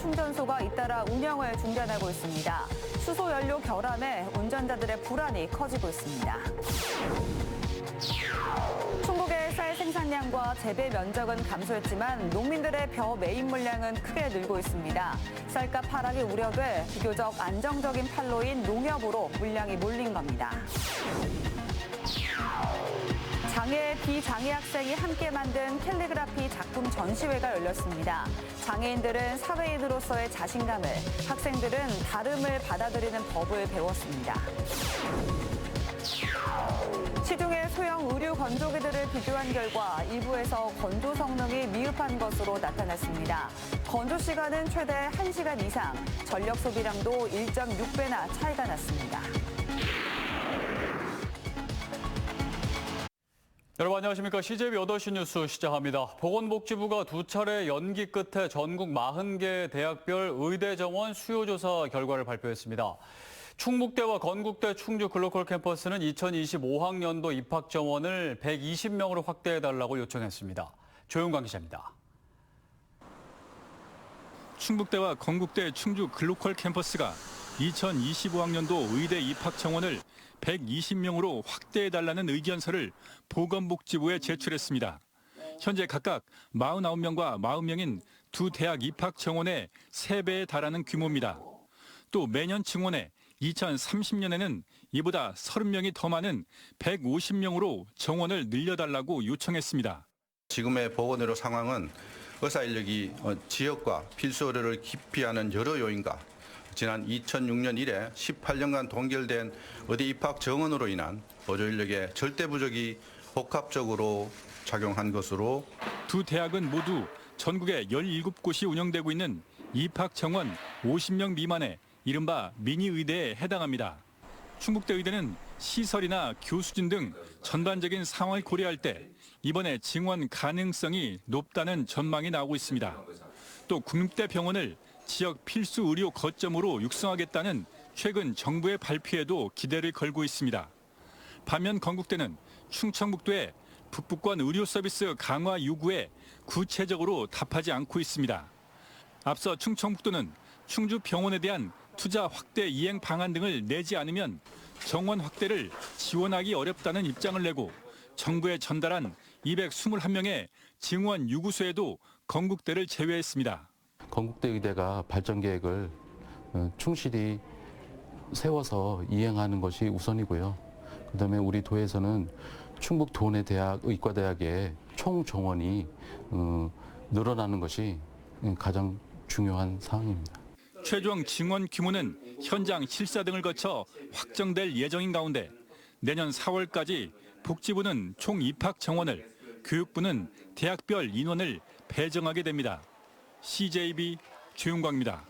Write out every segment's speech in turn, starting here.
충전소가 잇따라 운영을 중단하고 있습니다. 수소 연료 결함에 운전자들의 불안이 커지고 있습니다. 충북의 쌀 생산량과 재배 면적은 감소했지만 농민들의 벼 매입 물량은 크게 늘고 있습니다. 쌀값 하락이 우려돼 비교적 안정적인 판로인 농협으로 물량이 몰린 겁니다. 장애, 비장애 학생이 함께 만든 캘리그라피 작품 전시회가 열렸습니다. 장애인들은 사회인으로서의 자신감을, 학생들은 다름을 받아들이는 법을 배웠습니다. 시중의 소형 의류 건조기들을 비교한 결과 일부에서 건조 성능이 미흡한 것으로 나타났습니다. 건조 시간은 최대 1시간 이상, 전력 소비량도 1.6배나 차이가 났습니다. 여러분 안녕하십니까. CJB 8시 뉴스 시작합니다. 보건복지부가 두 차례 연기 끝에 전국 40개 대학별 의대 정원 수요조사 결과를 발표했습니다. 충북대와 건국대 충주 글로컬 캠퍼스는 2025학년도 입학 정원을 120명으로 확대해달라고 요청했습니다. 조용광 기자입니다. 충북대와 건국대 충주 글로컬 캠퍼스가 2025학년도 의대 입학 정원을 120명으로 확대해달라는 의견서를 보건복지부에 제출했습니다. 현재 각각 49명과 40명인 두 대학 입학 정원의 3배에 달하는 규모입니다. 또 매년 증원해 2030년에는 이보다 30명이 더 많은 150명으로 정원을 늘려달라고 요청했습니다. 지금의 보건의료 상황은 의사 인력이 지역과 필수 의료를 기피하는 여러 요인과 지난 2006년 이래 18년간 동결된 의대 입학 정원으로 인한 보조 인력의 절대 부족이 복합적으로 작용한 것으로 두 대학은 모두 전국에 17곳이 운영되고 있는 입학 정원 50명 미만의 이른바 미니 의대에 해당합니다. 충북대 의대는 시설이나 교수진 등 전반적인 상황을 고려할 때 이번에 증원 가능성이 높다는 전망이 나오고 있습니다. 또 국립대 병원을 지역 필수 의료 거점으로 육성하겠다는 최근 정부의 발표에도 기대를 걸고 있습니다. 반면 건국대는 충청북도의 북부권 의료 서비스 강화 요구에 구체적으로 답하지 않고 있습니다. 앞서 충청북도는 충주 병원에 대한 투자 확대 이행 방안 등을 내지 않으면 정원 확대를 지원하기 어렵다는 입장을 내고 정부에 전달한 221명의 증원 요구서에도 건국대를 제외했습니다. 건국대 의대가 발전 계획을 충실히 세워서 이행하는 것이 우선이고요. 그다음에 우리 도에서는 충북 도내 대학 의과대학의 총 정원이 늘어나는 것이 가장 중요한 사항입니다. 최종 증원 규모는 현장 실사 등을 거쳐 확정될 예정인 가운데 내년 4월까지 복지부는 총 입학 정원을, 교육부는 대학별 인원을 배정하게 됩니다. CJB 조용광입니다.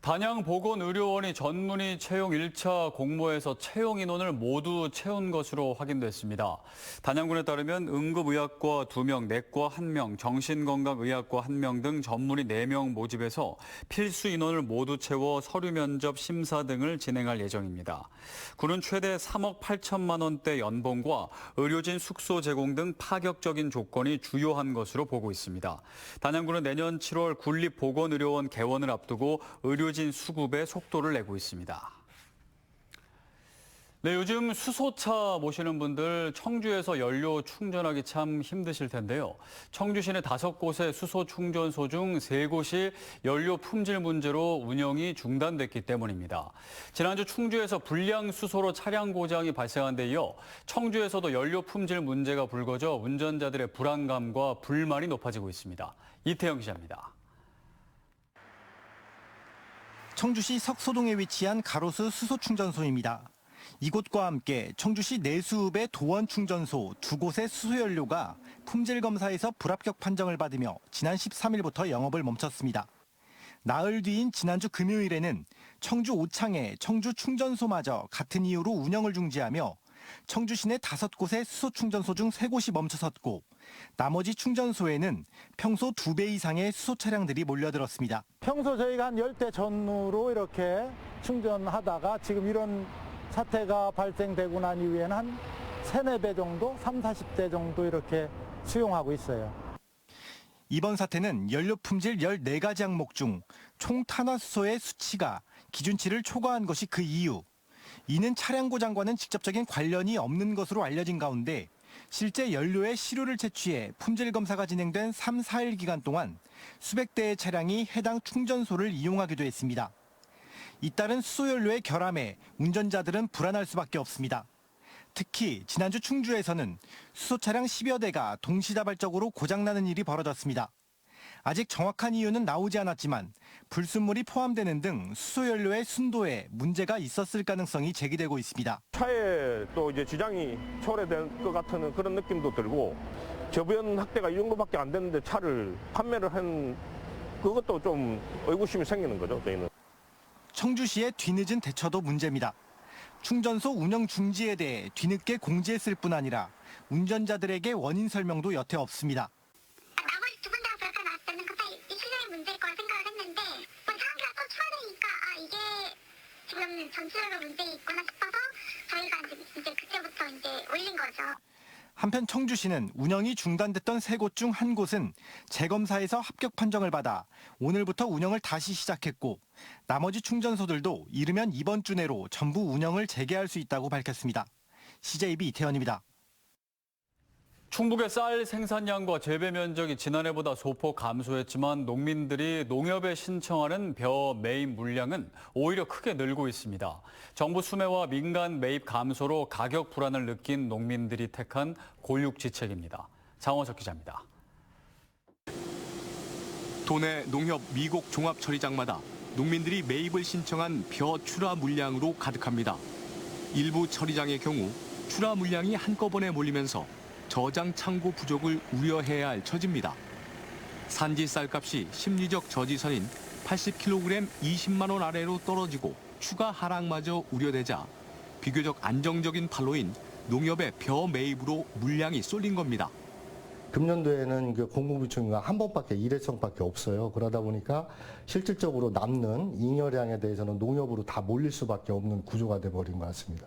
단양보건의료원이 전문의 채용 1차 공모에서 채용 인원을 모두 채운 것으로 확인됐습니다. 단양군에 따르면 응급의학과 2명, 내과 1명, 정신건강의학과 1명 등 전문의 4명 모집해서 필수 인원을 모두 채워 서류 면접 심사 등을 진행할 예정입니다. 군은 최대 3억 8천만 원대 연봉과 의료진 숙소 제공 등 파격적인 조건이 주요한 것으로 보고 있습니다. 단양군은 내년 7월 군립보건의료원 개원을 앞두고 의료진 수급에 속도를 내고 있습니다. 네, 요즘 수소차 모시는 분들 청주에서 연료 충전하기 참 힘드실 텐데요. 청주 시내 5곳의 수소 충전소 중 3곳이 연료 품질 문제로 운영이 중단됐기 때문입니다. 지난주 충주에서 불량 수소로 차량 고장이 발생한 데 이어 청주에서도 연료 품질 문제가 불거져 운전자들의 불안감과 불만이 높아지고 있습니다. 이태영 기자입니다. 청주시 석소동에 위치한 가로수 수소충전소입니다. 이곳과 함께 청주시 내수읍의 도원충전소 2곳의 수소연료가 품질검사에서 불합격 판정을 받으며 지난 13일부터 영업을 멈췄습니다. 나흘 뒤인 지난주 금요일에는 청주 오창의 청주충전소마저 같은 이유로 운영을 중지하며 청주 시내 5곳의 수소충전소 중 3곳이 멈춰섰고 나머지 충전소에는 평소 2배 이상의 수소 차량들이 몰려들었습니다. 평소 저희가 한 10대 전후로 이렇게 충전하다가 지금 이런 사태가 발생되고 난 이후에는 한 3, 4배 정도, 30, 40대 정도 이렇게 수용하고 있어요. 이번 사태는 연료 품질 14가지 항목 중 총 탄화수소의 수치가 기준치를 초과한 것이 그 이유. 이는 차량 고장과는 직접적인 관련이 없는 것으로 알려진 가운데 실제 연료의 시료를 채취해 품질 검사가 진행된 3, 4일 기간 동안 수백 대의 차량이 해당 충전소를 이용하기도 했습니다. 잇따른 수소연료의 결함에 운전자들은 불안할 수밖에 없습니다. 특히 지난주 충주에서는 수소 차량 10여 대가 동시다발적으로 고장나는 일이 벌어졌습니다. 아직 정확한 이유는 나오지 않았지만 불순물이 포함되는 등 수소연료의 순도에 문제가 있었을 가능성이 제기되고 있습니다. 차에 또 이제 지장이 초래될 것 같은 그런 느낌도 들고 저변 확대가 이 정도밖에 안 됐는데 차를 판매를 한 그것도 좀 의구심이 생기는 거죠, 저희는. 청주시의 뒤늦은 대처도 문제입니다. 충전소 운영 중지에 대해 뒤늦게 공지했을 뿐 아니라 운전자들에게 원인 설명도 여태 없습니다. 나머지 두 분 다 그렇게 나왔을 때는 그냥 이 시장의 문제일 거라 생각을 했는데 사람들이 또 추가되니까 이게 지금 전체적으로 문제가 있구나 싶어서 저희가 이제 그때부터 이제 올린 거죠. 한편 청주시는 운영이 중단됐던 3곳 중 한 곳은 재검사에서 합격 판정을 받아 오늘부터 운영을 다시 시작했고 나머지 충전소들도 이르면 이번 주 내로 전부 운영을 재개할 수 있다고 밝혔습니다. CJB 이태현입니다. 충북의 쌀 생산량과 재배 면적이 지난해보다 소폭 감소했지만 농민들이 농협에 신청하는 벼 매입 물량은 오히려 크게 늘고 있습니다. 정부 수매와 민간 매입 감소로 가격 불안을 느낀 농민들이 택한 고육지책입니다. 장원석 기자입니다. 도내 농협 미곡 종합처리장마다 농민들이 매입을 신청한 벼 출하 물량으로 가득합니다. 일부 처리장의 경우 출하 물량이 한꺼번에 몰리면서 저장 창고 부족을 우려해야 할 처지입니다. 산지 쌀값이 심리적 저지선인 80kg 20만 원 아래로 떨어지고 추가 하락마저 우려되자 비교적 안정적인 판로인 농협의 벼 매입으로 물량이 쏠린 겁니다. 금년도에는 그 공급비축가 한 번밖에 일회성밖에 없어요. 그러다 보니까 실질적으로 남는 잉여량에 대해서는 농협으로 다 몰릴 수밖에 없는 구조가 돼버린 것 같습니다.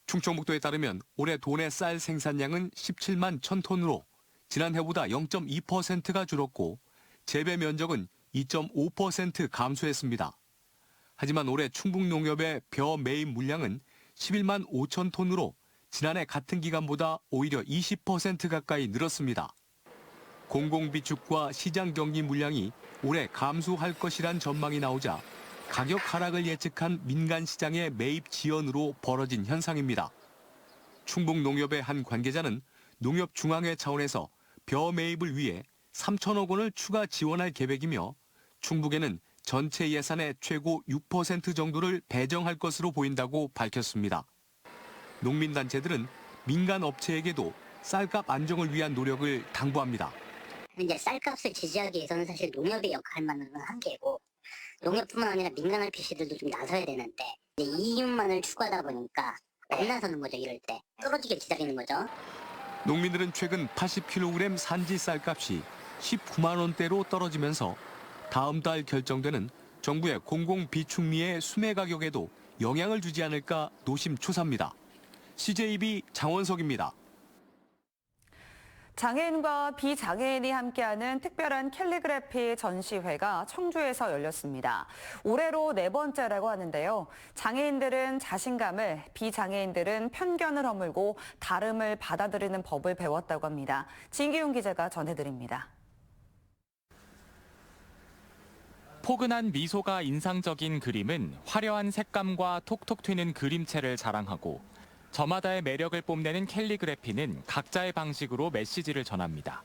충청북도에 따르면 올해 도내 쌀 생산량은 17만 1,000톤으로 지난해보다 0.2%가 줄었고 재배 면적은 2.5% 감소했습니다. 하지만 올해 충북농협의 벼 매입 물량은 11만 5천 톤으로 지난해 같은 기간보다 오히려 20% 가까이 늘었습니다. 공공비축과 시장 경기 물량이 올해 감소할 것이란 전망이 나오자 가격 하락을 예측한 민간 시장의 매입 지연으로 벌어진 현상입니다. 충북농협의 한 관계자는 농협중앙회 차원에서 벼 매입을 위해 3천억 원을 추가 지원할 계획이며 충북에는 전체 예산의 최고 6% 정도를 배정할 것으로 보인다고 밝혔습니다. 농민단체들은 민간 업체에게도 쌀값 안정을 위한 노력을 당부합니다. 이제 쌀값을 지지하기 위해서는 사실 농협의 역할만은 한계고 농협뿐만 아니라 민간 RPC들도 좀 나서야 되는데 이익만을 추구하다 보니까 안 나서는 거죠. 이럴 때 떨어지게 기다리는 거죠. 농민들은 최근 80kg 산지 쌀값이 19만 원대로 떨어지면서 다음 달 결정되는 정부의 공공비축미의 수매 가격에도 영향을 주지 않을까 노심초사입니다. CJB 장원석입니다. 장애인과 비장애인이 함께하는 특별한 캘리그래피 전시회가 청주에서 열렸습니다. 올해로 4번째라고 하는데요. 장애인들은 자신감을, 비장애인들은 편견을 허물고 다름을 받아들이는 법을 배웠다고 합니다. 진기용 기자가 전해드립니다. 포근한 미소가 인상적인 그림은 화려한 색감과 톡톡 튀는 그림체를 자랑하고 저마다의 매력을 뽐내는 캘리그래피는 각자의 방식으로 메시지를 전합니다.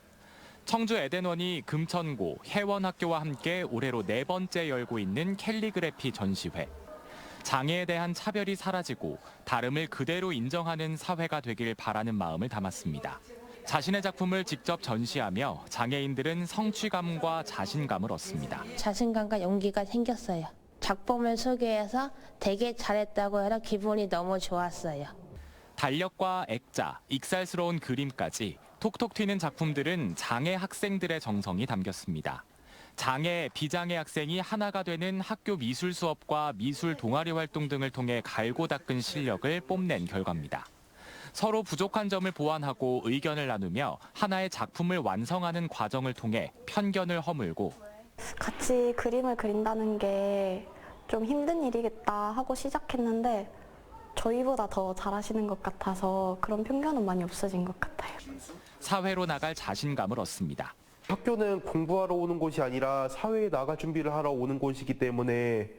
청주 에덴원이 금천고, 혜원학교와 함께 올해로 4번째 열고 있는 캘리그래피 전시회. 장애에 대한 차별이 사라지고 다름을 그대로 인정하는 사회가 되길 바라는 마음을 담았습니다. 자신의 작품을 직접 전시하며 장애인들은 성취감과 자신감을 얻습니다. 자신감과 용기가 생겼어요. 작품을 소개해서 되게 잘했다고 해서 기분이 너무 좋았어요. 달력과 액자, 익살스러운 그림까지 톡톡 튀는 작품들은 장애 학생들의 정성이 담겼습니다. 장애, 비장애 학생이 하나가 되는 학교 미술 수업과 미술 동아리 활동 등을 통해 갈고 닦은 실력을 뽐낸 결과입니다. 서로 부족한 점을 보완하고 의견을 나누며 하나의 작품을 완성하는 과정을 통해 편견을 허물고 같이 그림을 그린다는 게 좀 힘든 일이겠다 하고 시작했는데 저희보다 더 잘하시는 것 같아서 그런 편견은 많이 없어진 것 같아요. 사회로 나갈 자신감을 얻습니다. 학교는 공부하러 오는 곳이 아니라 사회에 나갈 준비를 하러 오는 곳이기 때문에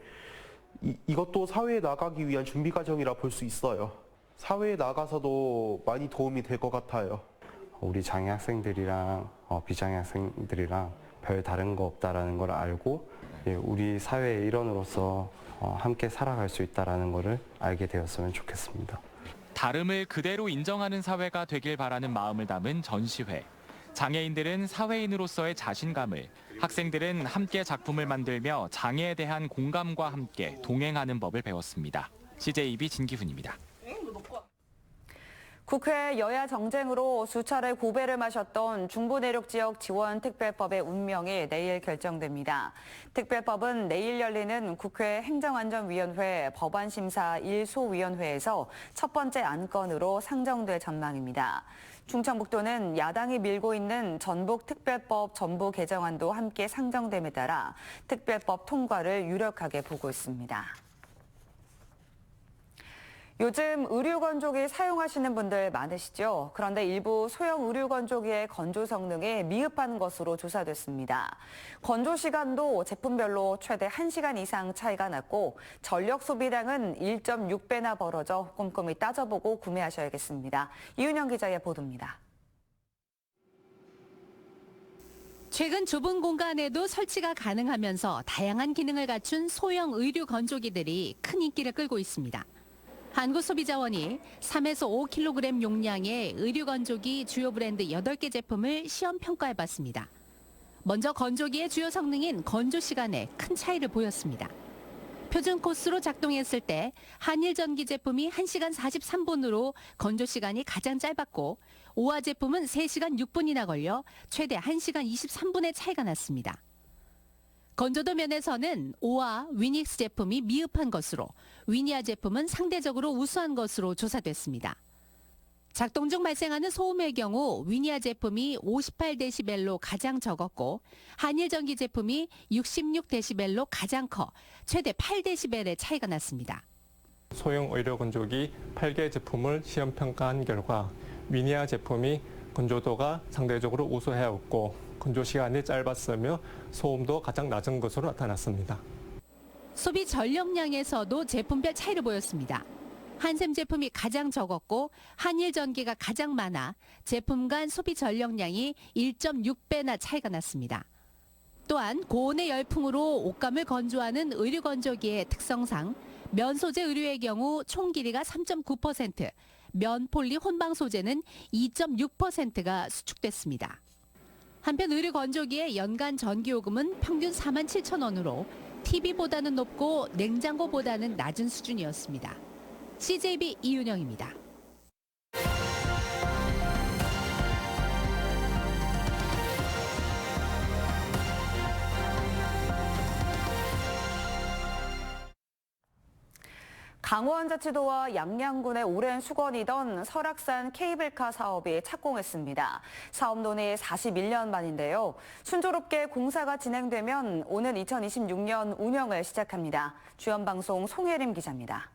이것도 사회에 나가기 위한 준비 과정이라 볼 수 있어요. 사회에 나가서도 많이 도움이 될 것 같아요. 우리 장애 학생들이랑 비장애 학생들이랑 별 다른 거 없다라는 걸 알고 우리 사회의 일원으로서 함께 살아갈 수 있다라는 것을 알게 되었으면 좋겠습니다. 다름을 그대로 인정하는 사회가 되길 바라는 마음을 담은 전시회. 장애인들은 사회인으로서의 자신감을, 학생들은 함께 작품을 만들며 장애에 대한 공감과 함께 동행하는 법을 배웠습니다. CJB 진기훈입니다. 국회 여야 정쟁으로 수차례 고배를 마셨던 중부내륙 지역 지원 특별법의 운명이 내일 결정됩니다. 특별법은 내일 열리는 국회 행정안전위원회 법안심사 1소위원회에서 첫 번째 안건으로 상정될 전망입니다. 충청북도는 야당이 밀고 있는 전북특별법 전부 개정안도 함께 상정됨에 따라 특별법 통과를 유력하게 보고 있습니다. 요즘 의류건조기 사용하시는 분들 많으시죠? 그런데 일부 소형 의류건조기의 건조 성능이 미흡한 것으로 조사됐습니다. 건조 시간도 제품별로 최대 1시간 이상 차이가 났고 전력 소비량은 1.6배나 벌어져 꼼꼼히 따져보고 구매하셔야겠습니다. 이윤영 기자의 보도입니다. 최근 좁은 공간에도 설치가 가능하면서 다양한 기능을 갖춘 소형 의류 건조기들이 큰 인기를 끌고 있습니다. 한국소비자원이 3에서 5kg 용량의 의류 건조기 주요 브랜드 8개 제품을 시험 평가해봤습니다. 먼저 건조기의 주요 성능인 건조 시간에 큰 차이를 보였습니다. 표준 코스로 작동했을 때 한일전기 제품이 1시간 43분으로 건조 시간이 가장 짧았고 오화 제품은 3시간 6분이나 걸려 최대 1시간 23분의 차이가 났습니다. 건조도 면에서는 오와 위닉스 제품이 미흡한 것으로 위니아 제품은 상대적으로 우수한 것으로 조사됐습니다. 작동 중 발생하는 소음의 경우 위니아 제품이 58데시벨로 가장 적었고 한일전기 제품이 66데시벨로 가장 커 최대 8데시벨의 차이가 났습니다. 소형 의료 건조기 8개 제품을 시험 평가한 결과 위니아 제품이 건조도가 상대적으로 우수하였고 건조 시간이 짧았으며 소음도 가장 낮은 것으로 나타났습니다. 소비 전력량에서도 제품별 차이를 보였습니다. 한샘 제품이 가장 적었고 한일전기가 가장 많아 제품 간 소비 전력량이 1.6배나 차이가 났습니다. 또한 고온의 열풍으로 옷감을 건조하는 의류 건조기의 특성상 면 소재 의류의 경우 총 길이가 3.9%, 면 폴리 혼방 소재는 2.6%가 수축됐습니다. 한편 의류 건조기의 연간 전기요금은 평균 47,000원으로 TV보다는 높고 냉장고보다는 낮은 수준이었습니다. CJB 이윤영입니다. 강원자치도와 양양군의 오랜 수건이던 설악산 케이블카 사업이 착공했습니다. 사업 논의 41년 만인데요. 순조롭게 공사가 진행되면 오는 2026년 운영을 시작합니다. 주연방송 송혜림 기자입니다.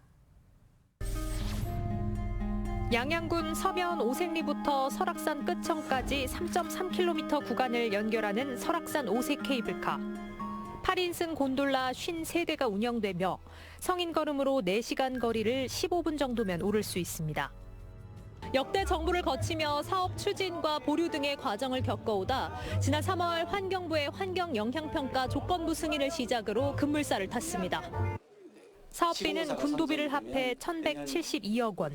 양양군 서면 오색리부터 설악산 끝천까지 3.3km 구간을 연결하는 설악산 오색 케이블카. 8인승 곤돌라 53대가 운영되며 성인 걸음으로 4시간 거리를 15분 정도면 오를 수 있습니다. 역대 정부를 거치며 사업 추진과 보류 등의 과정을 겪어오다 지난 3월 환경부의 환경영향평가 조건부 승인을 시작으로 급물살을 탔습니다. 사업비는 군도비를 합해 1,172억 원.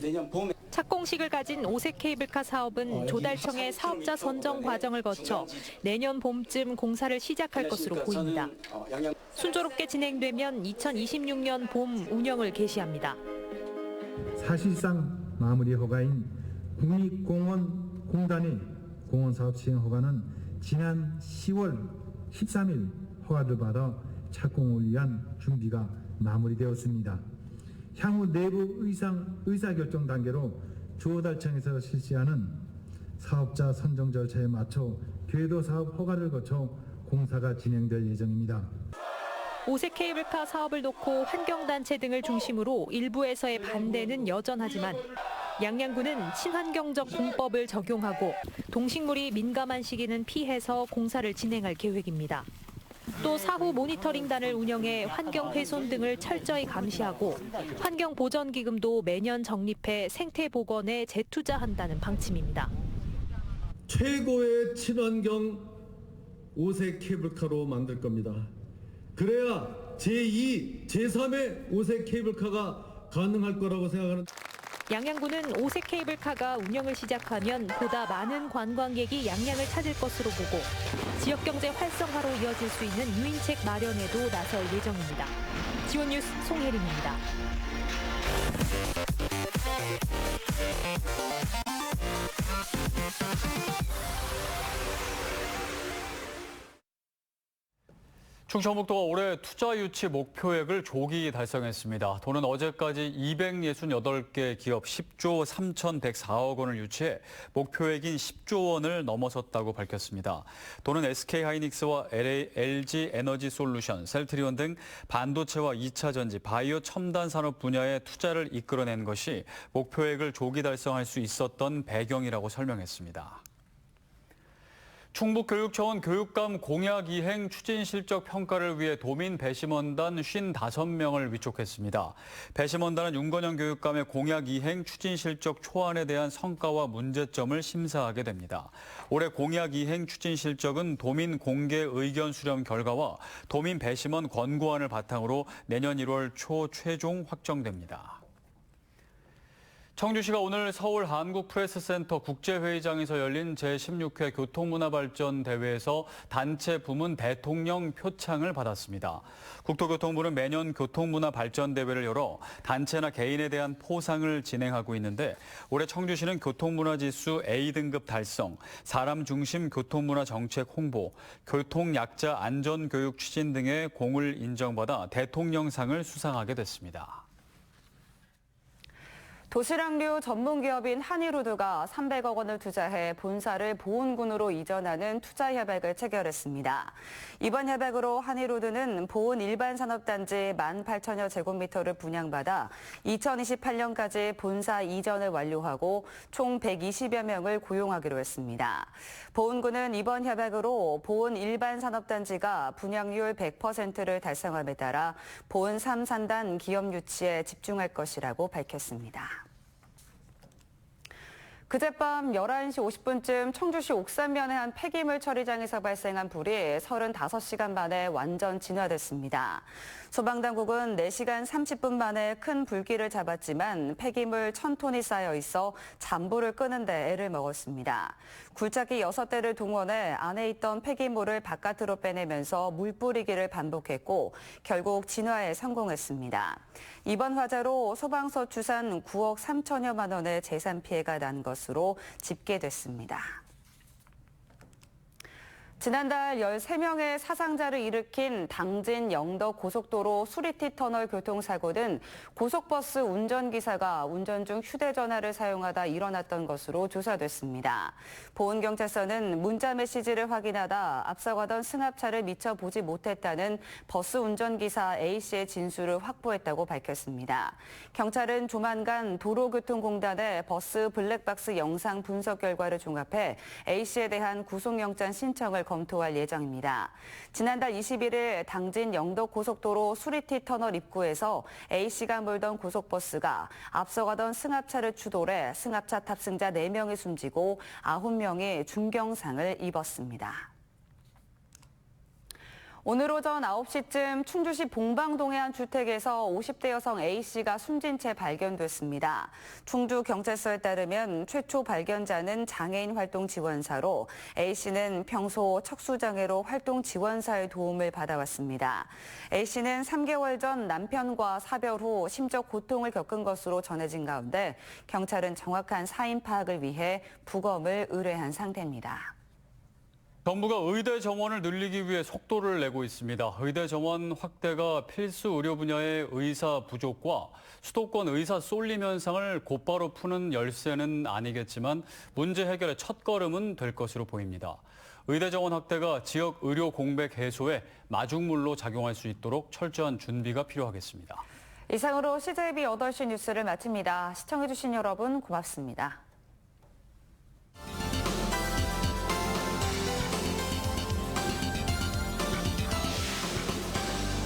착공식을 가진 오색 케이블카 사업은 조달청의 사업자 선정 과정을 거쳐 내년 봄쯤 공사를 시작할 것으로 보입니다. 순조롭게 진행되면 2026년 봄 운영을 개시합니다. 사실상 마무리 허가인 국립공원공단의 공원사업 시행 허가는 지난 10월 13일 허가를 받아 착공을 위한 준비가 마무리되었습니다. 향후 내부 의사결정 단계로 주호달청에서 실시하는 사업자 선정 절차에 맞춰 궤도 사업 허가를 거쳐 공사가 진행될 예정입니다. 오색 케이블카 사업을 놓고 환경단체 등을 중심으로 일부에서의 반대는 여전하지만 양양군은 친환경적 공법을 적용하고 동식물이 민감한 시기는 피해서 공사를 진행할 계획입니다. 또 사후 모니터링단을 운영해 환경 훼손 등을 철저히 감시하고 환경 보전 기금도 매년 적립해 생태 복원에 재투자한다는 방침입니다. 최고의 친환경 오색 케이블카로 만들 겁니다. 그래야 제2, 제3의 오색 케이블카가 가능할 거라고 생각하는. 양양군은 오색 케이블카가 운영을 시작하면 보다 많은 관광객이 양양을 찾을 것으로 보고 지역경제 활성화로 이어질 수 있는 유인책 마련에도 나설 예정입니다. 지원뉴스 송혜림입니다. 충청북도가 올해 투자 유치 목표액을 조기 달성했습니다. 도는 어제까지 268개 기업 10조 3,104억 원을 유치해 목표액인 10조 원을 넘어섰다고 밝혔습니다. 도는 SK하이닉스와 LG에너지솔루션, 셀트리온 등 반도체와 2차 전지, 바이오 첨단 산업 분야에 투자를 이끌어낸 것이 목표액을 조기 달성할 수 있었던 배경이라고 설명했습니다. 충북교육청은 교육감 공약 이행 추진 실적 평가를 위해 도민 배심원단 55명을 위촉했습니다. 배심원단은 윤건영 교육감의 공약 이행 추진 실적 초안에 대한 성과와 문제점을 심사하게 됩니다. 올해 공약 이행 추진 실적은 도민 공개 의견 수렴 결과와 도민 배심원 권고안을 바탕으로 내년 1월 초 최종 확정됩니다. 청주시가 오늘 서울 한국프레스센터 국제회의장에서 열린 제16회 교통문화발전대회에서 단체 부문 대통령 표창을 받았습니다. 국토교통부는 매년 교통문화발전대회를 열어 단체나 개인에 대한 포상을 진행하고 있는데 올해 청주시는 교통문화지수 A등급 달성, 사람 중심 교통문화 정책 홍보, 교통약자 안전교육 추진 등의 공을 인정받아 대통령상을 수상하게 됐습니다. 도시락류 전문기업인 한일우드가 300억 원을 투자해 본사를 보은군으로 이전하는 투자협약을 체결했습니다. 이번 협약으로 한일우드는 보은 일반산업단지 18,000여 제곱미터를 분양받아 2028년까지 본사 이전을 완료하고 총 120여 명을 고용하기로 했습니다. 보은군은 이번 협약으로 보은 일반산업단지가 분양률 100%를 달성함에 따라 보은 3산단 기업 유치에 집중할 것이라고 밝혔습니다. 그젯밤 11시 50분쯤 청주시 옥산면의 한 폐기물 처리장에서 발생한 불이 35시간 만에 완전 진화됐습니다. 소방당국은 4시간 30분 만에 큰 불길을 잡았지만 폐기물 1,000톤이 쌓여 있어 잔불을 끄는 데 애를 먹었습니다. 굴착기 6대를 동원해 안에 있던 폐기물을 바깥으로 빼내면서 물 뿌리기를 반복했고 결국 진화에 성공했습니다. 이번 화재로 소방서 추산 9억 3천여만 원의 재산 피해가 난 것으로 집계됐습니다. 지난달 13명의 사상자를 일으킨 당진 영덕 고속도로 수리티 터널 교통사고는 고속버스 운전기사가 운전 중 휴대전화를 사용하다 일어났던 것으로 조사됐습니다. 보은경찰서는 문자 메시지를 확인하다 앞서가던 승합차를 미처 보지 못했다는 버스 운전기사 A씨의 진술을 확보했다고 밝혔습니다. 경찰은 조만간 도로교통공단의 버스 블랙박스 영상 분석 결과를 종합해 A씨에 대한 구속영장 신청을 검토할 예정입니다. 지난달 21일 당진 영덕 고속도로 수리티 터널 입구에서 A씨가 몰던 고속버스가 앞서가던 승합차를 추돌해 승합차 탑승자 4명이 숨지고 9명이 중경상을 입었습니다. 오늘 오전 9시쯤 충주시 봉방동의 한 주택에서 50대 여성 A씨가 숨진 채 발견됐습니다. 충주경찰서에 따르면 최초 발견자는 장애인 활동 지원사로 A씨는 평소 척수장애로 활동 지원사의 도움을 받아왔습니다. A씨는 3개월 전 남편과 사별 후 심적 고통을 겪은 것으로 전해진 가운데 경찰은 정확한 사인 파악을 위해 부검을 의뢰한 상태입니다. 정부가 의대 정원을 늘리기 위해 속도를 내고 있습니다. 의대 정원 확대가 필수 의료 분야의 의사 부족과 수도권 의사 쏠림 현상을 곧바로 푸는 열쇠는 아니겠지만 문제 해결의 첫걸음은 될 것으로 보입니다. 의대 정원 확대가 지역 의료 공백 해소에 마중물로 작용할 수 있도록 철저한 준비가 필요하겠습니다. 이상으로 CJB 8시 뉴스를 마칩니다. 시청해주신 여러분 고맙습니다.